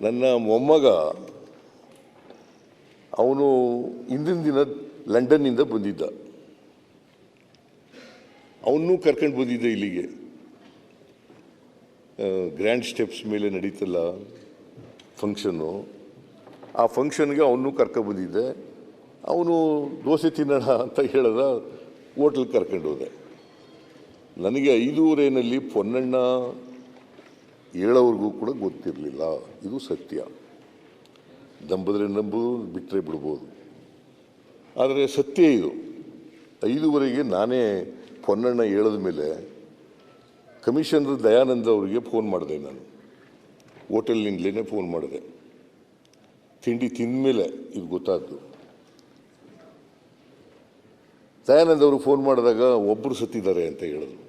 ನನ್ನ ಮೊಮ್ಮಗ ಅವನು ಹಿಂದಿನ ದಿನ ಲಂಡನ್ನಿಂದ ಬಂದಿದ್ದ. ಅವನ್ನೂ ಕರ್ಕೊಂಡು ಬಂದಿದ್ದೆ ಇಲ್ಲಿಗೆ. ಗ್ರ್ಯಾಂಡ್ ಸ್ಟೆಪ್ಸ್ ಮೇಲೆ ನಡೀತಲ್ಲ ಫಂಕ್ಷನ್ನು, ಆ ಫಂಕ್ಷನ್ಗೆ ಅವನ್ನೂ ಕರ್ಕೊಂಡು ಬಂದಿದ್ದೆ. ಅವನು ದೋಸೆ ತಿನ್ನೋಣ ಅಂತ ಹೇಳಿದ, ಹೋಟ್ಲಿಗೆ ಕರ್ಕೊಂಡು ಹೋದೆ. ನನಗೆ 5:15 ಪೊನ್ನಣ್ಣ ಹೇಳೋವ್ರಿಗೂ ಕೂಡ ಗೊತ್ತಿರಲಿಲ್ಲ. ಇದು ಸತ್ಯ. ನಂಬಿದ್ರೆ ನಂಬೋದು, ಬಿಟ್ಟರೆ ಬಿಡ್ಬೋದು. ಆದರೆ ಸತ್ಯ ಇದು. 5:15 ನಾನೇ ಪೊನ್ನಣ್ಣ ಹೇಳಿದ ಮೇಲೆ ಕಮಿಷನರ್ ದಯಾನಂದ ಅವರಿಗೆ ಫೋನ್ ಮಾಡಿದೆ. ನಾನು ಹೋಟೆಲ್ನಿಂದಲೇ ಫೋನ್ ಮಾಡಿದೆ. ತಿಂಡಿ ತಿಂದ ಮೇಲೆ ಇದು ಗೊತ್ತಾದ್ದು. ದಯಾನಂದ ಅವರು ಫೋನ್ ಮಾಡಿದಾಗ ಒಬ್ಬರು ಸತ್ತಿದ್ದಾರೆ ಅಂತ ಹೇಳಿದ್ರು.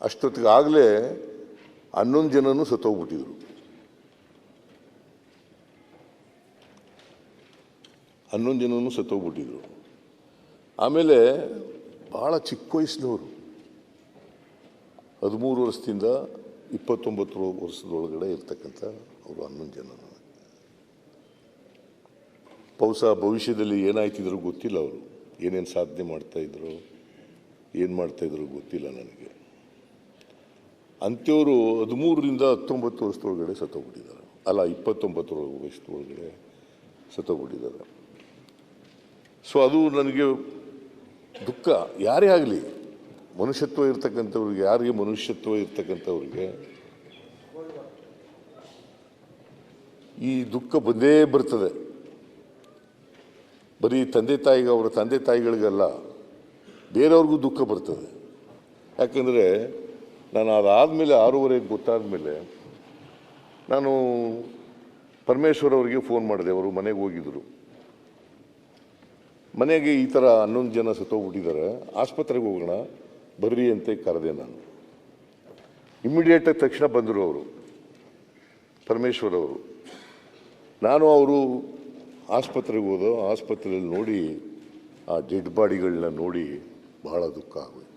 ಅಷ್ಟೊತ್ತಿಗೆ ಆಗಲೇ 11 ಜನನೂ ಸತ್ತೋಗ್ಬಿಟ್ಟಿದ್ರು. 11 ಜನನೂ ಸತ್ತೋಗ್ಬಿಟ್ಟಿದ್ರು. ಆಮೇಲೆ ಭಾಳ ಚಿಕ್ಕ ವಯಸ್ಸಿನವರು, 13 ವರ್ಷದಿಂದ 29 ವರ್ಷದೊಳಗಡೆ ಇರ್ತಕ್ಕಂಥ ಅವರು 11 ಜನ. ಬಹುಶಃ ಭವಿಷ್ಯದಲ್ಲಿ ಏನಾಯ್ತಿದ್ರು ಗೊತ್ತಿಲ್ಲ. ಅವರು ಏನೇನು ಸಾಧನೆ ಮಾಡ್ತಾಯಿದ್ರು, ಏನು ಮಾಡ್ತಾಯಿದ್ರು ಗೊತ್ತಿಲ್ಲ ನನಗೆ. ಅಂಥವರು 13ರಿಂದ 19 ವರ್ಷದೊಳಗಡೆ ಸತ್ತೋಗ್ಬಿಟ್ಟಿದ್ದಾರೆ. ಅಲ್ಲ, 29 ವರ್ಷದೊಳಗಡೆ ಸತ್ತೋಗ್ಬಿಟ್ಟಿದ್ದಾರೆ. ಸೊ ಅದು ನನಗೆ ದುಃಖ. ಯಾರೇ ಆಗಲಿ, ಮನುಷ್ಯತ್ವ ಇರ್ತಕ್ಕಂಥವ್ರಿಗೆ, ಯಾರಿಗೆ ಮನುಷ್ಯತ್ವ ಇರ್ತಕ್ಕಂಥವ್ರಿಗೆ ಈ ದುಃಖ ಬಂದೇ ಬರ್ತದೆ. ಬರೀ ಅವರ ತಂದೆ ತಾಯಿಗಳಿಗಲ್ಲ, ಬೇರೆಯವ್ರಿಗೂ ದುಃಖ ಬರ್ತದೆ. ಯಾಕಂದರೆ ನಾನು ಅದಾದಮೇಲೆ 6:30 ಗೊತ್ತಾದ ಮೇಲೆ ನಾನು ಪರಮೇಶ್ವರ್ ಅವರಿಗೆ ಫೋನ್ ಮಾಡಿದೆ. ಅವರು ಮನೆಗೆ ಹೋಗಿದ್ದರು. ಮನೆಗೆ ಈ ಥರ 11 ಜನ ಸತ್ತೋಗ್ಬಿಟ್ಟಿದ್ದಾರೆ, ಆಸ್ಪತ್ರೆಗೆ ಹೋಗೋಣ ಬರ್ರಿ ಅಂತ ಕರೆದೆ ನಾನು. ಇಮ್ಮಿಡಿಯೇಟಾಗಿ ತಕ್ಷಣ ಬಂದರು ಅವರು, ಪರಮೇಶ್ವರ್ ಅವರು. ನಾನು ಅವರು ಆಸ್ಪತ್ರೆಗೆ ಹೋದೋ. ಆಸ್ಪತ್ರೆಯಲ್ಲಿ ನೋಡಿ ಆ ಡೆಡ್ ಬಾಡಿಗಳನ್ನ ನೋಡಿ ಬಹಳ ದುಃಖ ಆಗೋಯ್ತು.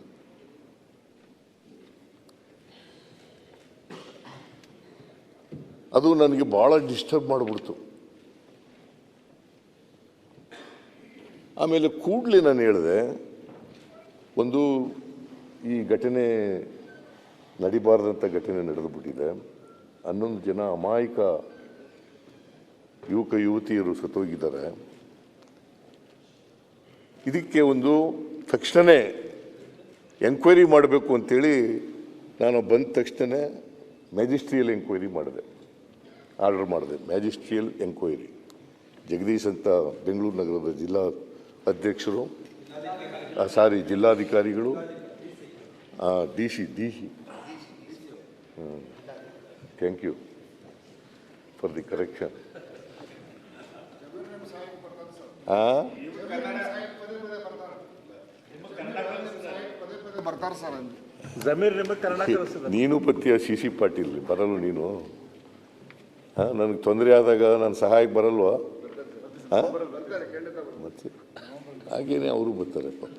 ಅದು ನನಗೆ ಭಾಳ ಡಿಸ್ಟರ್ಬ್ ಮಾಡಿಬಿಡ್ತು. ಆಮೇಲೆ ಕೂಡಲೇ ನಾನು ಹೇಳಿದೆ, ಒಂದು ಈ ಘಟನೆ ನಡಿಬಾರ್ದಂಥ ಘಟನೆ ನಡೆದುಬಿಟ್ಟಿದೆ. 11 ಜನ ಅಮಾಯಕ ಯುವಕ ಯುವತಿಯರು ಸತ್ತೋಗಿದ್ದಾರೆ. ಇದಕ್ಕೆ ಒಂದು ತಕ್ಷಣವೇ ಎಂಕ್ವೈರಿ ಮಾಡಬೇಕು ಅಂತೇಳಿ ನಾನು ಬಂದ ತಕ್ಷಣ ಮ್ಯಾಜಿಸ್ಟ್ರಿಯಲ್ ಎಂಕ್ವೈರಿ ಮಾಡಿದೆ, ಆರ್ಡರ್ ಮಾಡಿದೆ. Magisterial enquiry. ಜಗದೀಶ್ ಅಂತ ಬೆಂಗಳೂರು ನಗರದ ಜಿಲ್ಲಾ ಅಧ್ಯಕ್ಷರು, ಜಿಲ್ಲಾಧಿಕಾರಿಗಳು, D C thank you for the correction. ನೀನು ಪತ್ಯ CC ಪಾಟೀಲ್ ಬರಲ್ಲ ನೀನು? ನನಗೆ ತೊಂದರೆ ಆದಾಗ ನಾನು ಸಹಾಯಕ್ಕೆ ಬರಲ್ವಾ? ಮತ್ತೆ ಹಾಗೇನೆ ಅವರು ಬರ್ತಾರೆ ಪಾಪ.